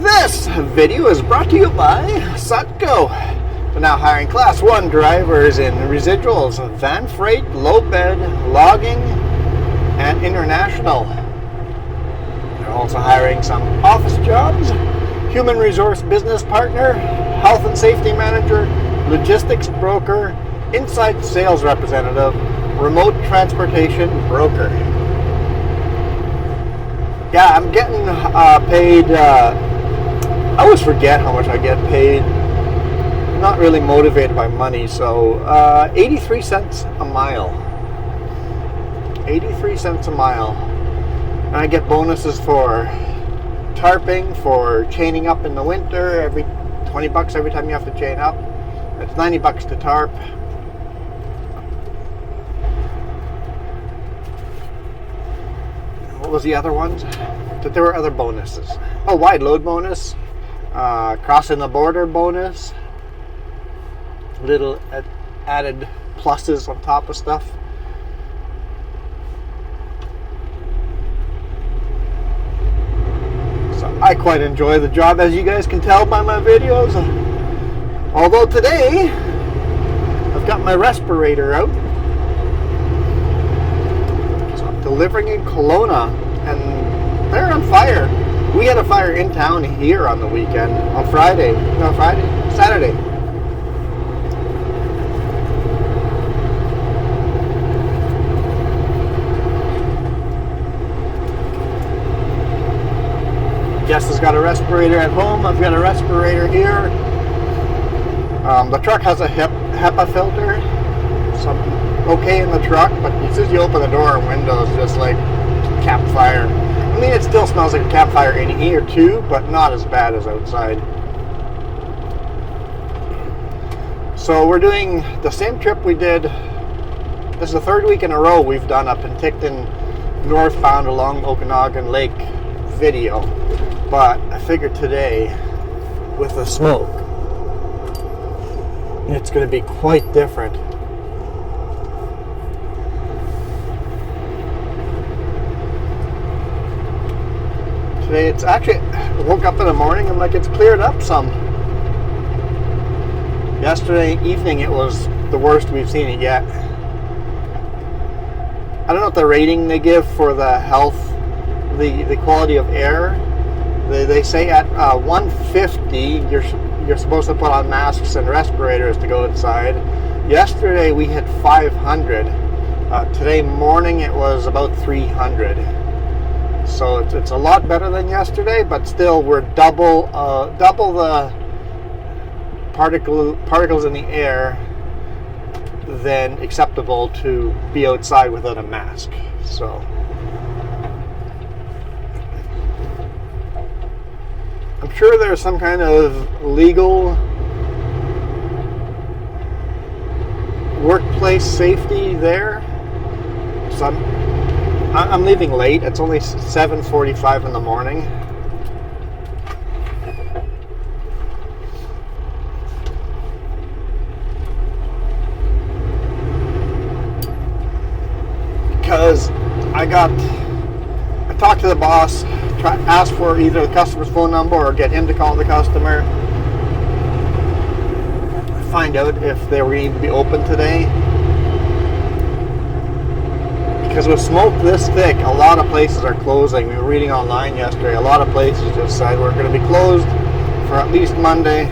This video is brought to you by Sutco. We're now hiring Class 1 drivers in residuals, van freight, low bed, logging, and international. They're also hiring some office jobs, human resource business partner, health and safety manager, logistics broker, inside sales representative, remote transportation broker. Yeah, I'm getting paid. I always forget how much I get paid. I'm not really motivated by money, so 83 cents a mile. 83 cents a mile. And I get bonuses for tarping, for chaining up in the winter, every 20 bucks every time you have to chain up. It's 90 bucks to tarp. What was the other ones? But there were other bonuses. Oh, wide load bonus. Crossing the border bonus, little added pluses on top of stuff. So I quite enjoy the job, as you guys can tell by my videos. Although today I've got my respirator out, so I'm delivering in Kelowna, and they're on fire. We had a fire in town here on the weekend, on Saturday. Guest has got a respirator at home. I've got a respirator here. The truck has a HEPA filter. Something okay in the truck, but as soon as you open the door and windows, just like campfire. I mean, it still smells like a campfire in here too, but not as bad as outside. So we're doing the same trip we did. This is the third week in a row we've done a Penticton northbound along Okanagan Lake video. But I figured today, with the smoke, it's going to be quite different. Today it's actually, I woke up in the morning and like it's cleared up some. Yesterday evening it was the worst we've seen it yet. I don't know what the rating they give for the health, the quality of air. They say at 150 you're supposed to put on masks and respirators to go inside. Yesterday we hit 500. Today morning it was about 300. So it's a lot better than yesterday, but still we're double the particles in the air than acceptable to be outside without a mask. So I'm sure there's some kind of legal workplace safety there. So I'm leaving late. It's only 7:45 in the morning. Because I talked to the boss, asked for either the customer's phone number or get him to call the customer, find out if they were going to be open today. Because with smoke this thick, a lot of places are closing. We were reading online yesterday, a lot of places just said we're going to be closed for at least Monday.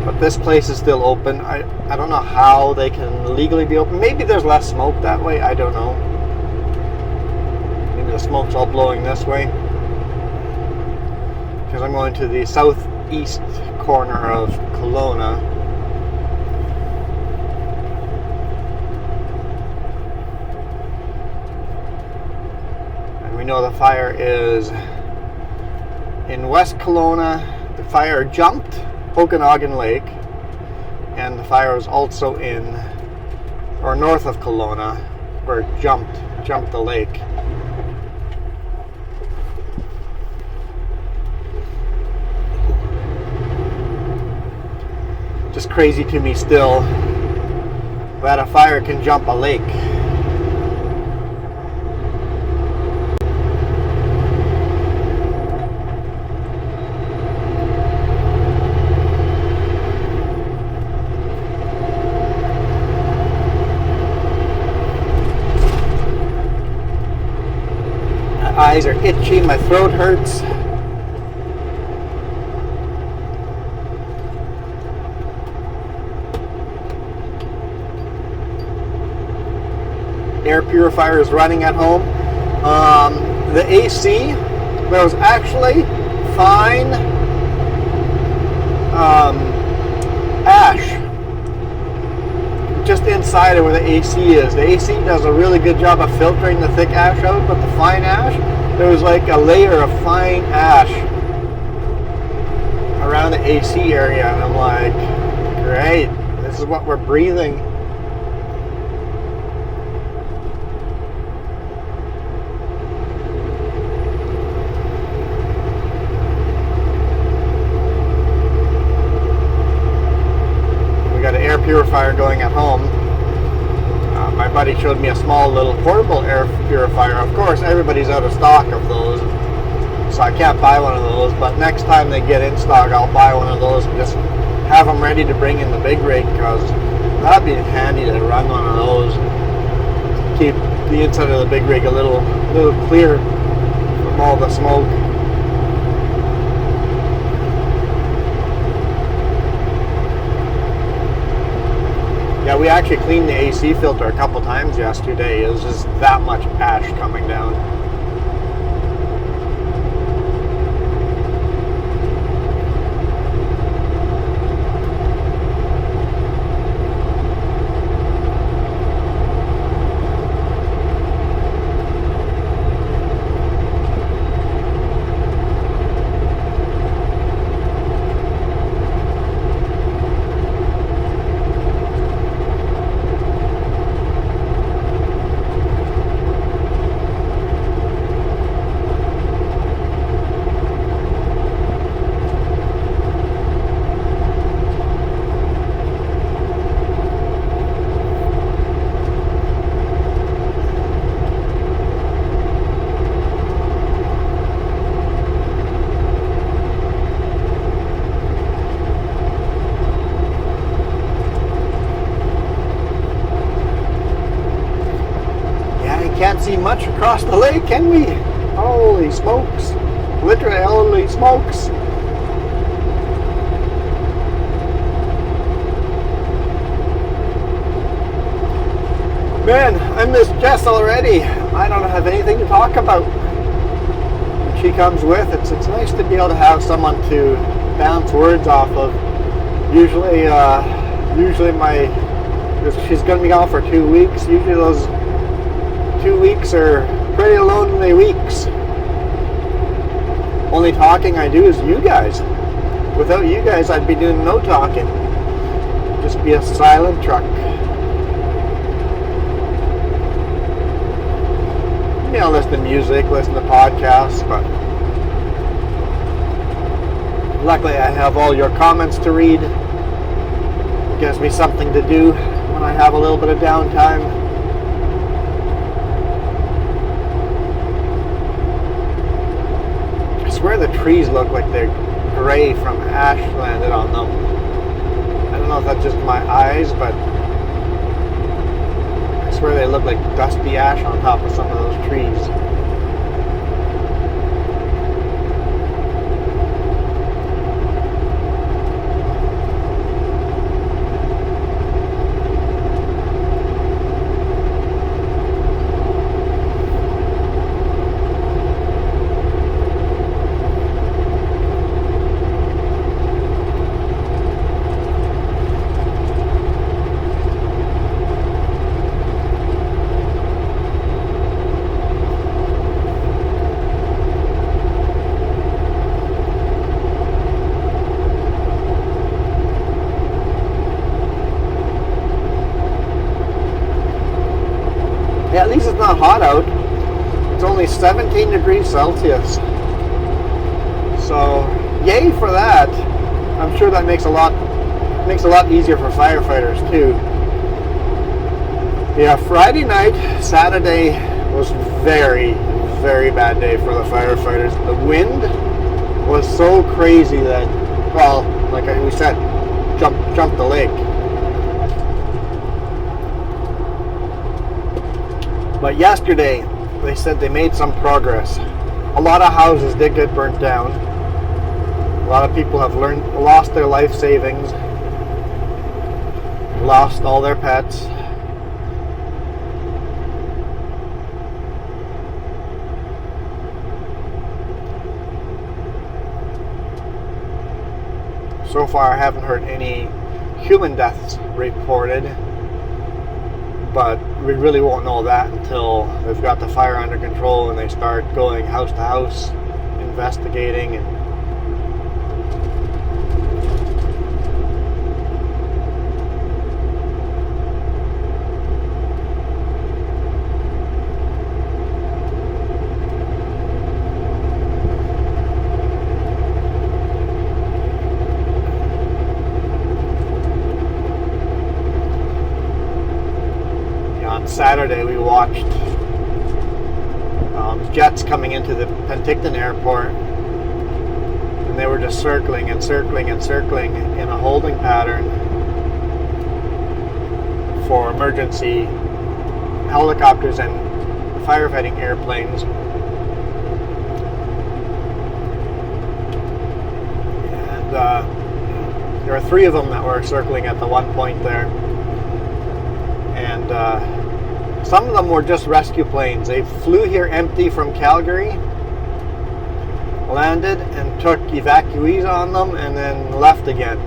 But this place is still open. I don't know how they can legally be open. Maybe there's less smoke that way, I don't know. Maybe the smoke's all blowing this way. Because I'm going to the southeast corner of Kelowna. We know the fire is in West Kelowna. The fire jumped Okanagan Lake, and the fire was also in, or north of Kelowna, where it jumped the lake. Just crazy to me still that a fire can jump a lake. eyes are itchy, my throat hurts. Air purifier is running at home. The AC, there was actually fine ash just inside of where the AC is. The AC does a really good job of filtering the thick ash out, but the fine ash, there was like a layer of fine ash around the AC area, and I'm like, great, this is what we're breathing. Purifier going at home. My buddy showed me a small little portable air purifier. Of course, everybody's out of stock of those, so I can't buy one of those, but next time they get in stock, I'll buy one of those and just have them ready to bring in the big rig, because that'd be handy to run one of those. Keep the inside of the big rig a little clear from all the smoke. Yeah, we actually cleaned the AC filter a couple times yesterday. It was just that much ash coming down. Can't see much across the lake, can we? Holy smokes. Literally, holy smokes. Man, I miss Jess already. I don't have anything to talk about. When she comes with, it's nice to be able to have someone to bounce words off of. Usually she's going to be gone for 2 weeks. Usually those 2 weeks are pretty lonely weeks. Only talking I do is you guys. Without you guys, I'd be doing no talking. Just be a silent truck. You know, listen to music, listen to podcasts, but luckily I have all your comments to read. It gives me something to do when I have a little bit of downtime. I swear the trees look like they're gray from ash landed on them. I don't know if that's just my eyes, but I swear they look like dusty ash on top of some of those trees. At least it's not hot out. It's only 17 degrees Celsius. So, yay for that. I'm sure that makes a lot easier for firefighters too. Yeah, Friday night, Saturday was very, very bad day for the firefighters. The wind was so crazy that, well, like we said, jumped the lake. But yesterday, they said they made some progress. A lot of houses did get burnt down. A lot of people have lost their life savings, lost all their pets. So far, I haven't heard any human deaths reported, but we really won't know that until they've got the fire under control and they start going house to house, investigating. And Saturday we watched jets coming into the Penticton airport, and they were just circling and circling and circling in a holding pattern for emergency helicopters and firefighting airplanes. And there were 3 of them that were circling at the one point there, and some of them were just rescue planes. They flew here empty from Calgary, landed and took evacuees on them, and then left again.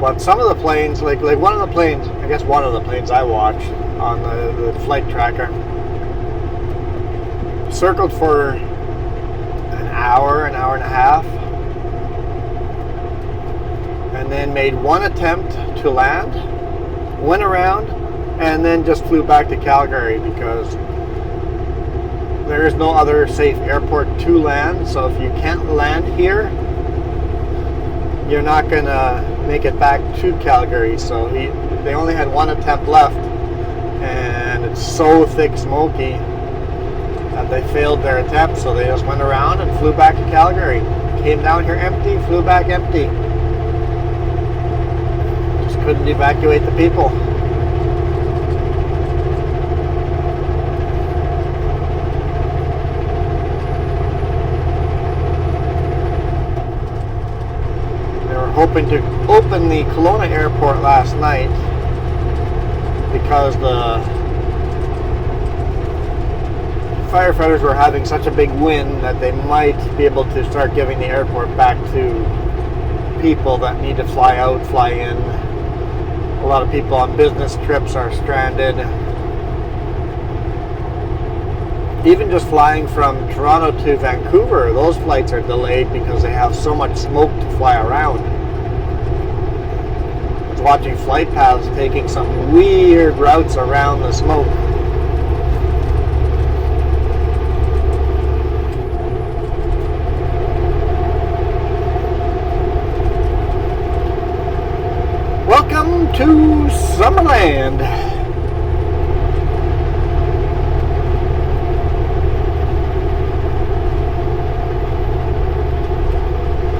But some of the planes, like one of the planes, I guess one of the planes I watched on the flight tracker, circled for an hour and a half, and then made one attempt to land, went around, and then just flew back to Calgary because there is no other safe airport to land. So if you can't land here, you're not going to make it back to Calgary. So they only had one attempt left, and it's so thick smoky that they failed their attempt. So they just went around and flew back to Calgary. Came down here empty, flew back empty. Just couldn't evacuate the people. Hoping to open the Kelowna airport last night because the firefighters were having such a big wind that they might be able to start giving the airport back to people that need to fly out, fly in. A lot of people on business trips are stranded. Even just flying from Toronto to Vancouver, those flights are delayed because they have so much smoke to fly around. Watching flight paths taking some weird routes around the smoke. Welcome to Summerland.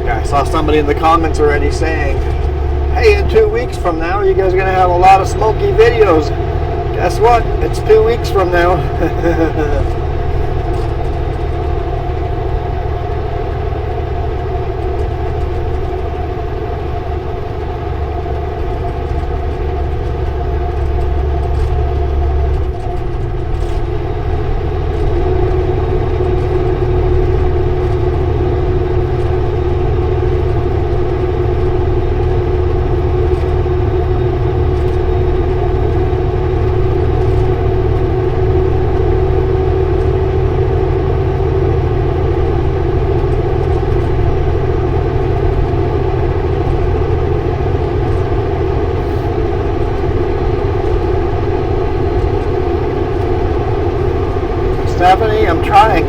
Yeah, I saw somebody in the comments already saying, hey, in 2 weeks from now, you guys are going to have a lot of smoky videos. Guess what? It's 2 weeks from now. Stephanie, I'm trying.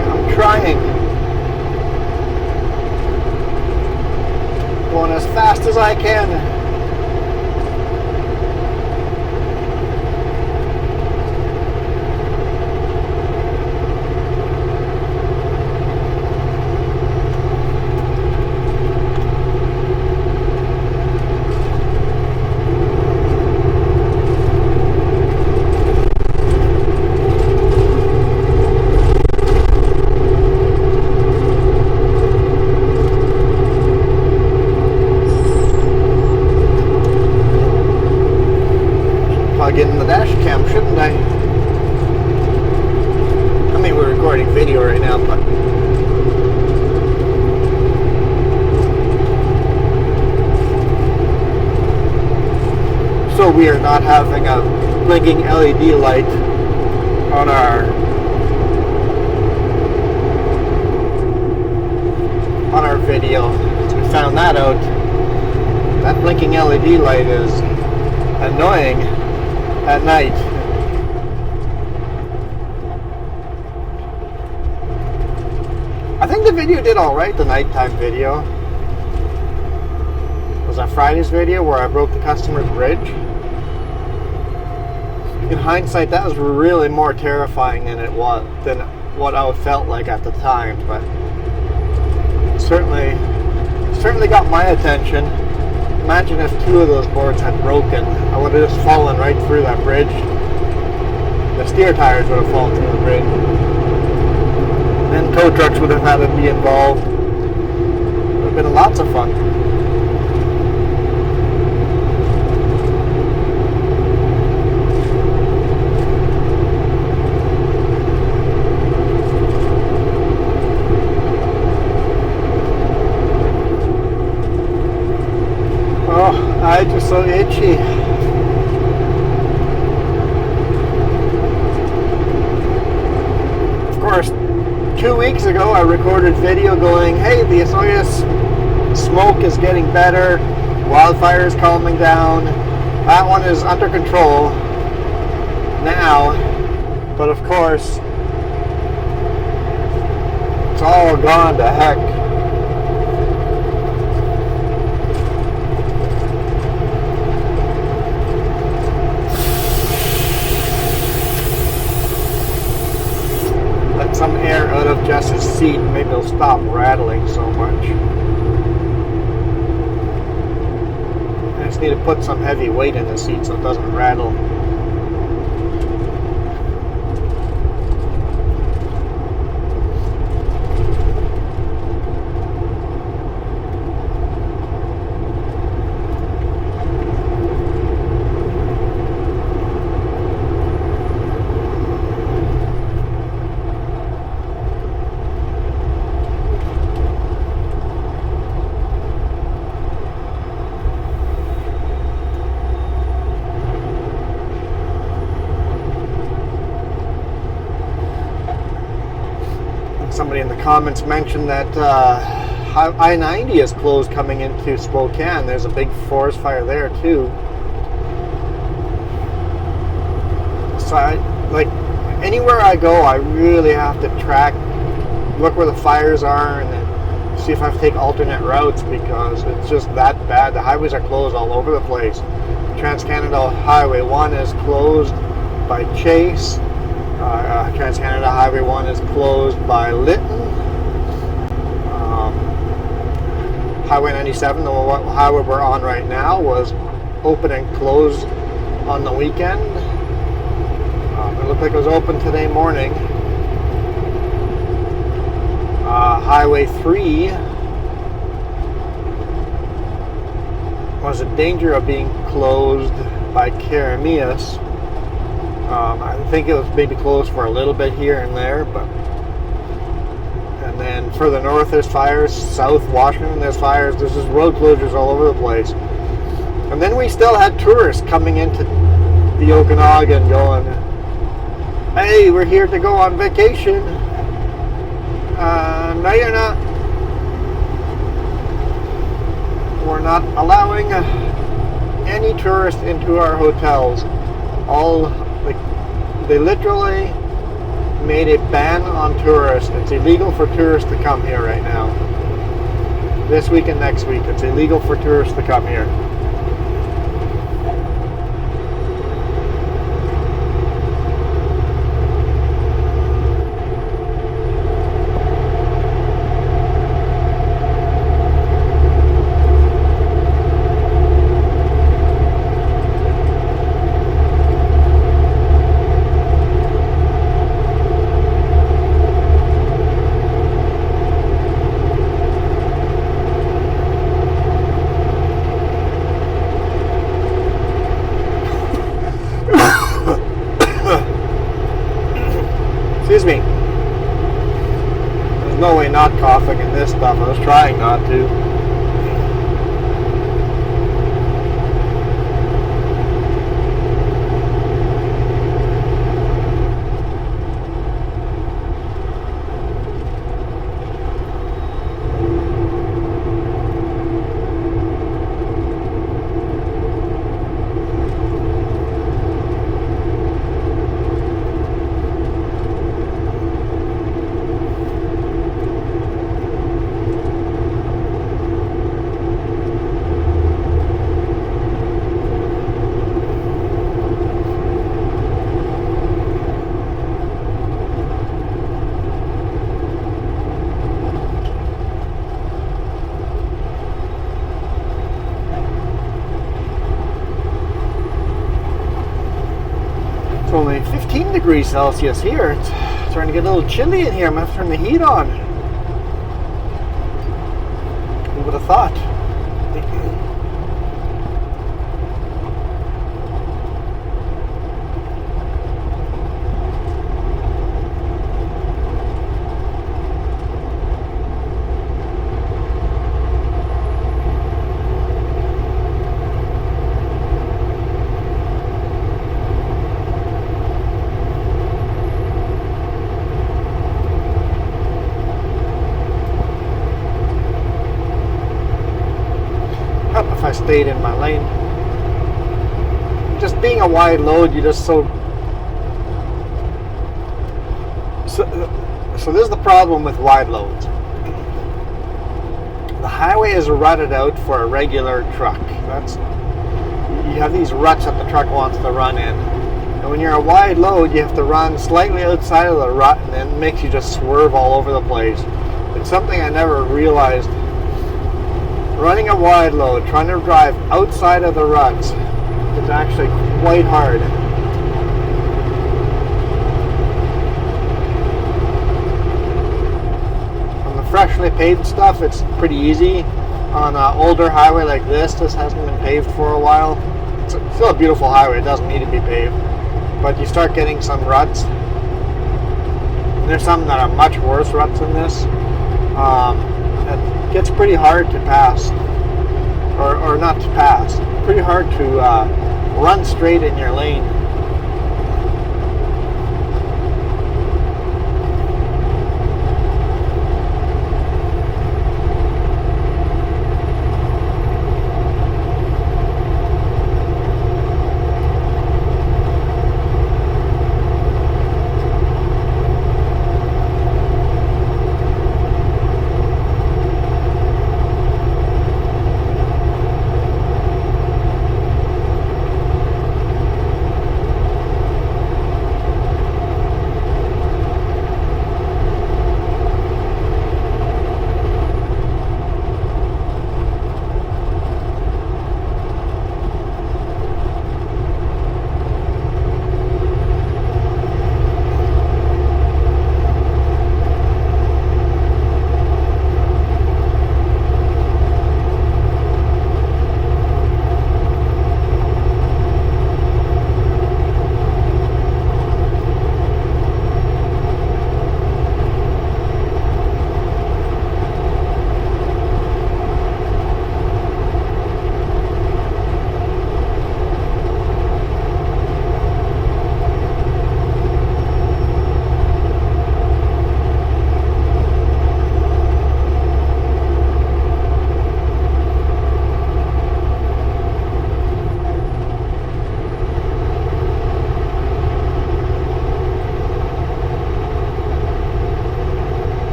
Going as fast as I can. plug in the dash cam, shouldn't I? I mean, we're recording video right now, but so we are not having a blinking LED light on our video. We found that out. That blinking LED light is annoying at night. I think the video did alright, the nighttime video. Was that Friday's video where I broke the customer's bridge? In hindsight, that was really more terrifying than what I felt like at the time, but certainly got my attention. Imagine if 2 of those boards had broken. I would have just fallen right through that bridge. The steer tires would have fallen through the bridge. And tow trucks would have had to be involved. It would have been lots of fun. Eyes are so itchy. Of course, 2 weeks ago I recorded video going, hey, the Soyuz smoke is getting better, wildfire is calming down, that one is under control now, but of course it's all gone to heck. Some air out of Jess's seat, maybe it'll stop rattling so much. I just need to put some heavy weight in the seat so it doesn't rattle. Somebody in the comments mentioned that I-90 is closed coming into Spokane. There's a big forest fire there too. So like anywhere I go, I really have to look where the fires are, and then see if I have to take alternate routes because it's just that bad. The highways are closed all over the place. Trans-Canada Highway 1 is closed by Chase. Trans-Canada Highway 1 is closed by Lytton. Highway 97, the highway we're on right now, was open and closed on the weekend. It looked like it was open today morning. Highway 3 was in danger of being closed by Karamias. I think it was maybe closed for a little bit here and there, and then further north there's fires, south Washington there's fires, there's just road closures all over the place. And then we still had tourists coming into the Okanagan going, hey, we're here to go on vacation. No, you're not. We're not allowing any tourists into our hotels. They literally made a ban on tourists. It's illegal for tourists to come here right now. This week and next week, it's illegal for tourists to come here. not coughing in this stuff. I was trying not to. Only 15 degrees Celsius here. It's starting to get a little chilly in here. I'm going to turn the heat on. Who would have thought? If I stayed in my lane. Just being a wide load, you just so this is the problem with wide loads. The highway is rutted out for a regular truck. You have these ruts that the truck wants to run in. And when you're a wide load, you have to run slightly outside of the rut, and then it makes you just swerve all over the place. It's something I never realized. Running a wide load, trying to drive outside of the ruts is actually quite hard. On the freshly paved stuff, it's pretty easy. On an older highway like this hasn't been paved for a while. It's still a beautiful highway, it doesn't need to be paved. But you start getting some ruts. And there's some that are much worse ruts than this. It gets pretty hard to pass, or not to pass, pretty hard to run straight in your lane.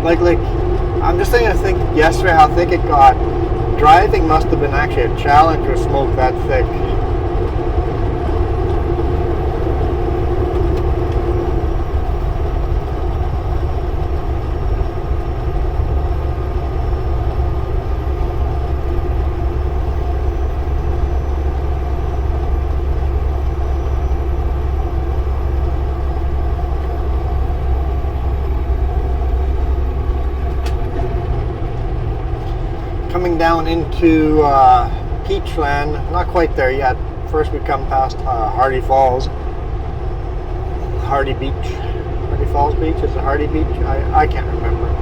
Like I'm just saying, I think yesterday how thick it got. Driving must have been actually a challenge with smoke that thick. coming down into Peachland. Not quite there yet. First we come past Hardy Falls. Hardy Beach. Hardy Falls Beach? Is it Hardy Beach? I can't remember.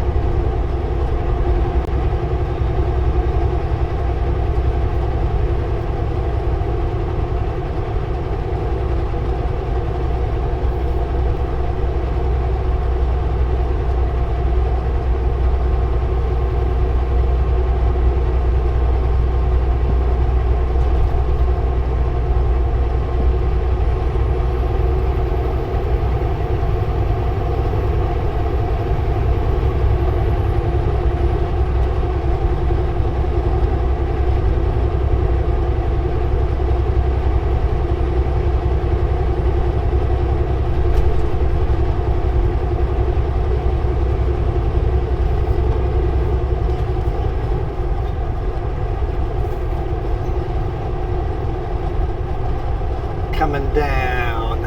Coming down.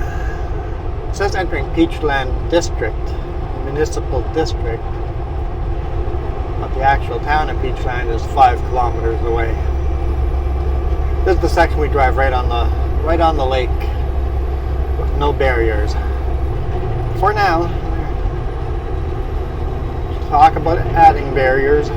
It says entering Peachland District, Municipal District, but the actual town of Peachland is 5 kilometers away. This is the section we drive right on the lake with no barriers. For now, talk about adding barriers.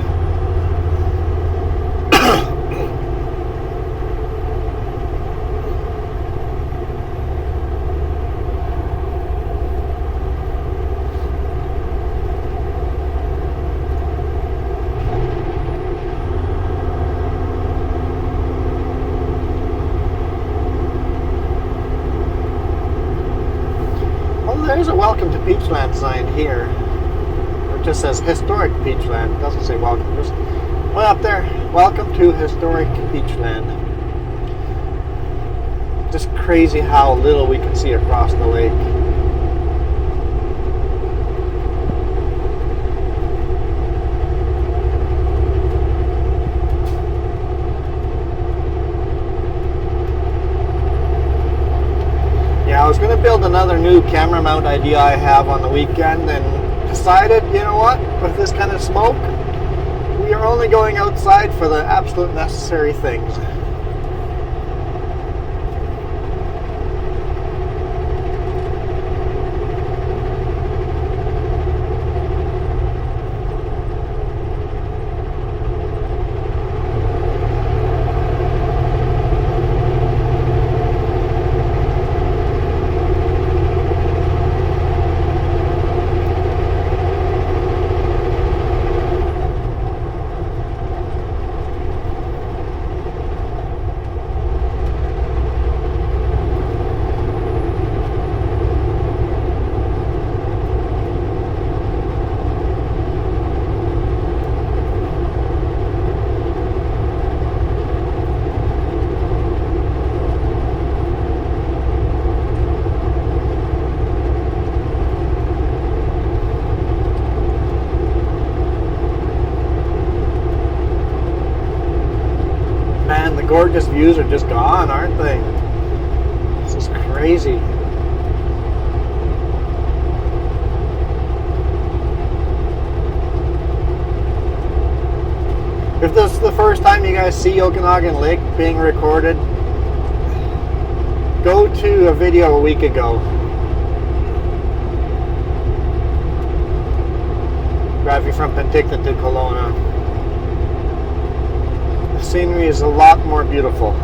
There's a welcome to Peachland sign here. It just says historic Peachland. It doesn't say welcome. Just way up there. Welcome to historic Peachland. Just crazy how little we can see across the lake. I was going to build another new camera mount idea I have on the weekend and decided, you know what, with this kind of smoke, we are only going outside for the absolute necessary things. Gorgeous views are just gone, aren't they? This is crazy. If this is the first time you guys see Okanagan Lake being recorded, go to a video a week ago. Driving from Penticton to Kelowna. Scenery is a lot more beautiful.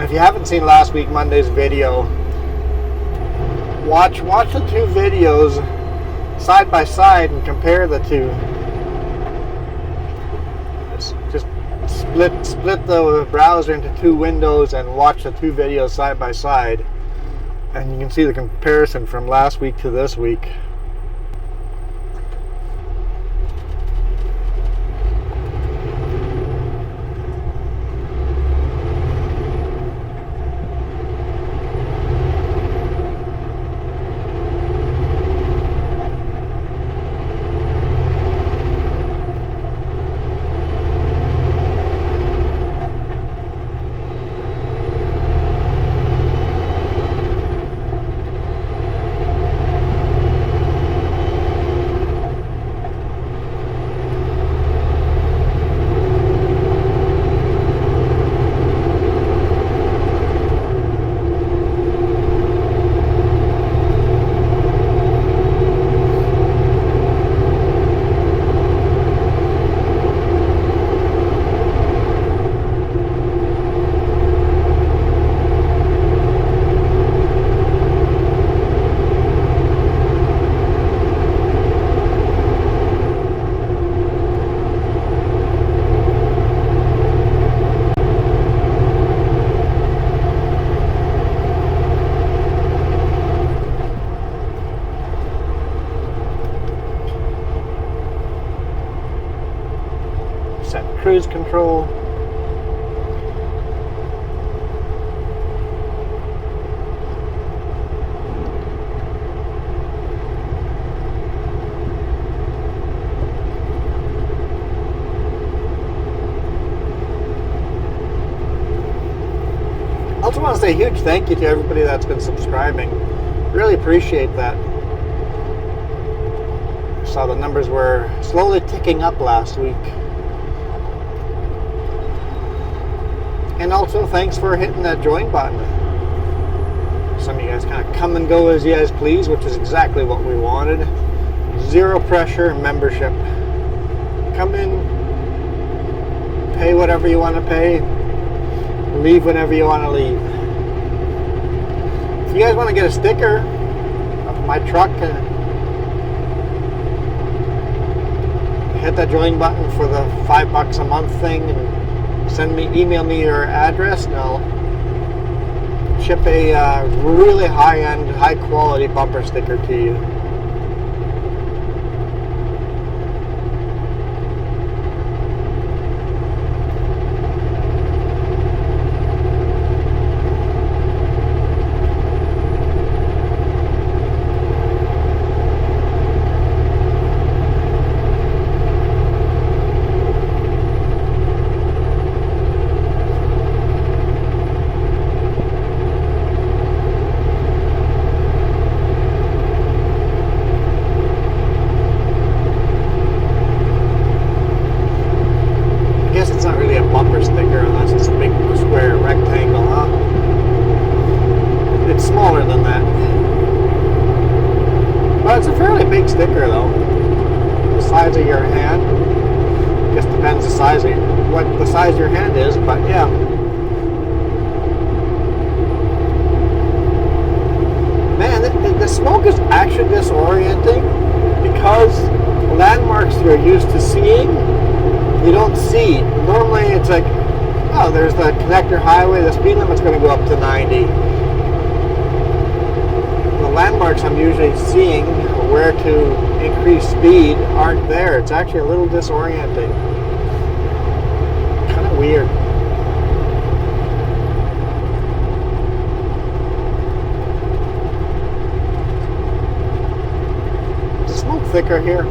If you haven't seen last week Monday's video, watch the two videos side by side and compare the two. Just split the browser into two windows and watch the two videos side by side. And you can see the comparison from last week to this week. Set cruise control. I also want to say a huge thank you to everybody that's been subscribing. Really appreciate that. Saw the numbers were slowly ticking up last week. And also, thanks for hitting that join button. Some of you guys kind of come and go as you guys please, which is exactly what we wanted. Zero pressure membership. Come in, pay whatever you want to pay, leave whenever you want to leave. If you guys want to get a sticker of my truck, hit that join button for the $5 a month thing, and email me your address, and I'll ship a really high-end, high-quality bumper sticker to you. Sticker though, the size of your hand. Just depends the size of what the size of your hand is, but yeah. Man, the smoke is actually disorienting because landmarks you're used to seeing, you don't see. Normally it's like, oh, there's the connector highway, the speed limit's going to go up to 90. The landmarks I'm usually seeing where to increase speed aren't there. It's actually a little disorienting. Kind of weird. Is the smoke thicker here?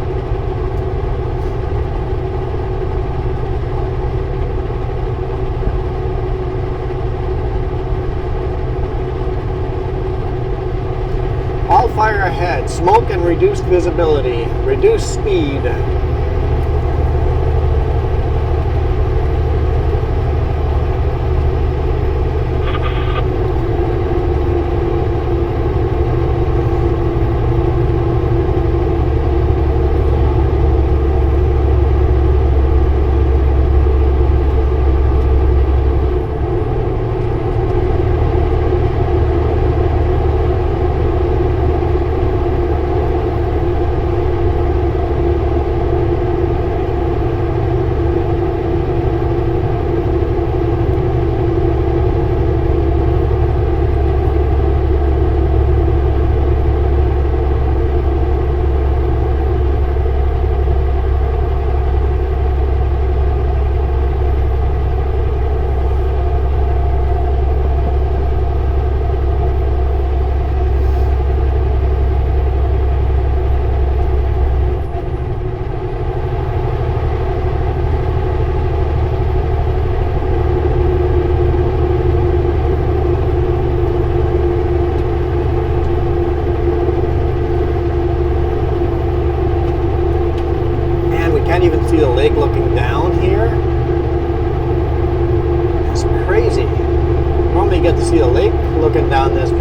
Wildfire ahead, smoke and reduced visibility, reduced speed.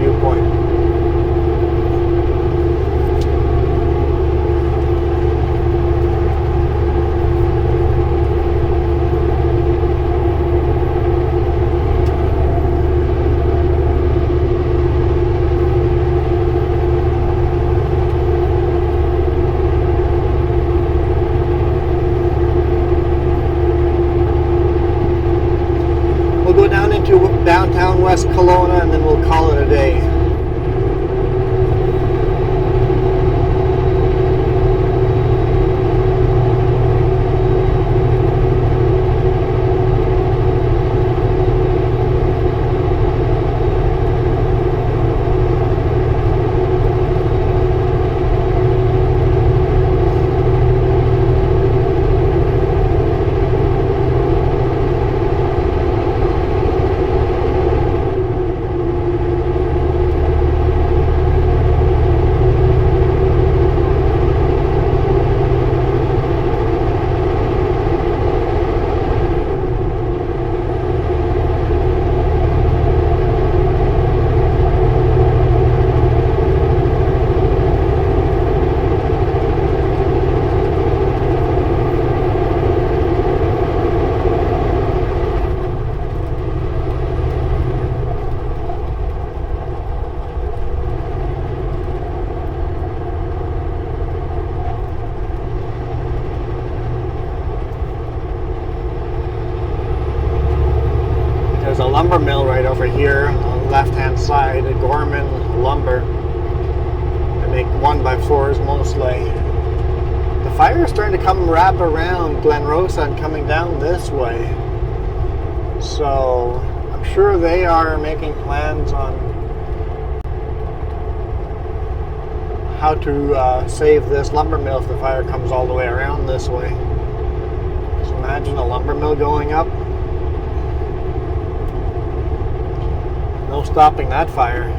viewpoint. We'll go down into downtown West Kelowna and then we'll call it a day. There's a lumber mill right over here on the left-hand side, a Gorman Lumber. They make 1x4s mostly. The fire is starting to come wrap around Glen Rosa and coming down this way. So I'm sure they are making plans on how to save this lumber mill if the fire comes all the way around this way. Just imagine a lumber mill going up. No stopping that fire.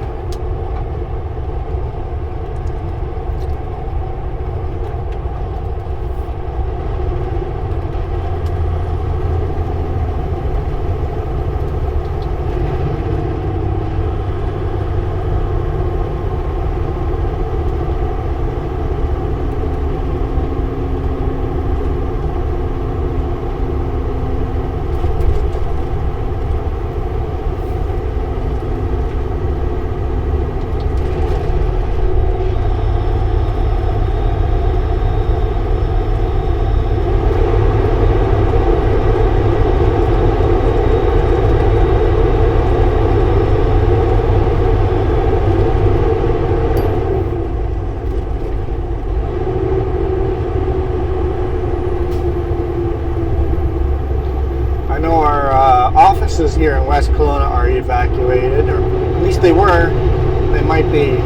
Offices here in West Kelowna are evacuated, or at least they were. They might be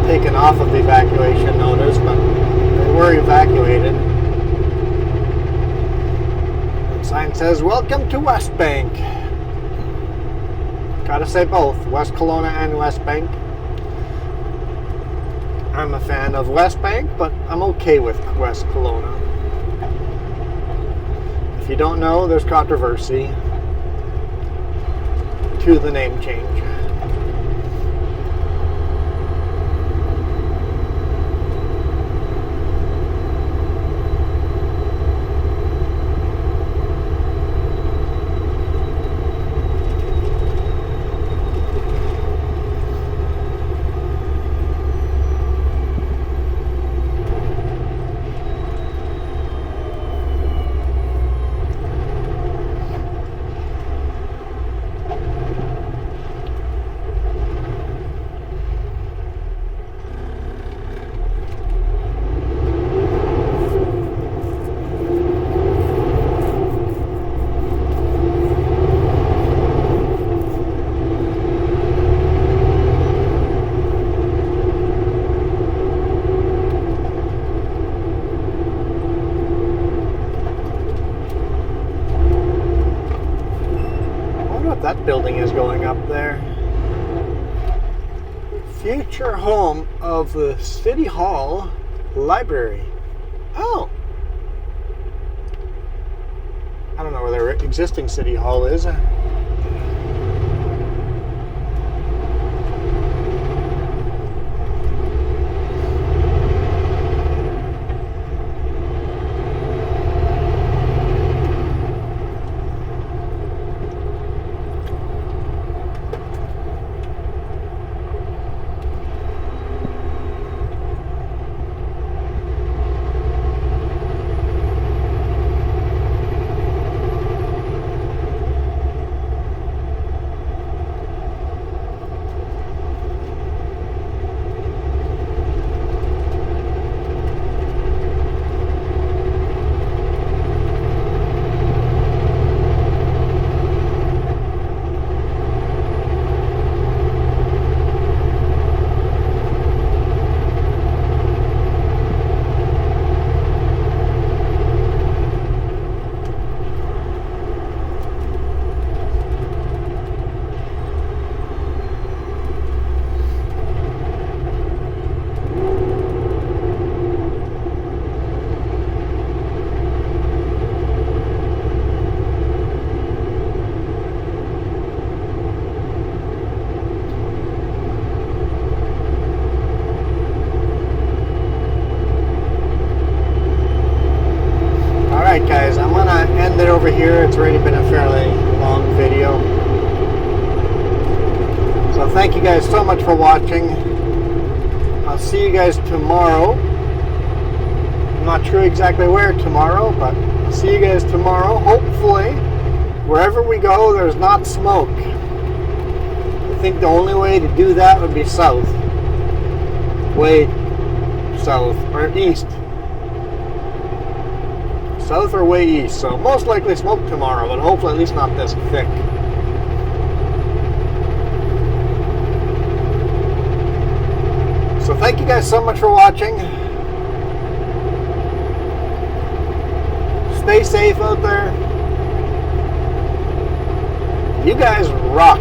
taken off of evacuation notice, but they were evacuated. The sign says, "Welcome to West Bank." Gotta say both, West Kelowna and West Bank. I'm a fan of West Bank, but I'm okay with West Kelowna. If you don't know, there's controversy to the name change. That building is going up there. Future home of the City Hall Library. Oh. I don't know where their existing City Hall is. here. It's already been a fairly long video. So thank you guys so much for watching. I'll see you guys tomorrow. I'm not sure exactly where tomorrow, but I'll see you guys tomorrow. Hopefully, wherever we go, there's not smoke. I think the only way to do that would be south. Way south, or east. South or way east. So most likely smoke tomorrow, but hopefully at least not this thick. So thank you guys so much for watching. Stay safe out there. You guys rock.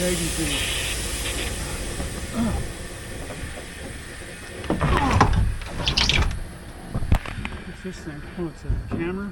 tagging thing. What's this thing? Oh, it's a camera.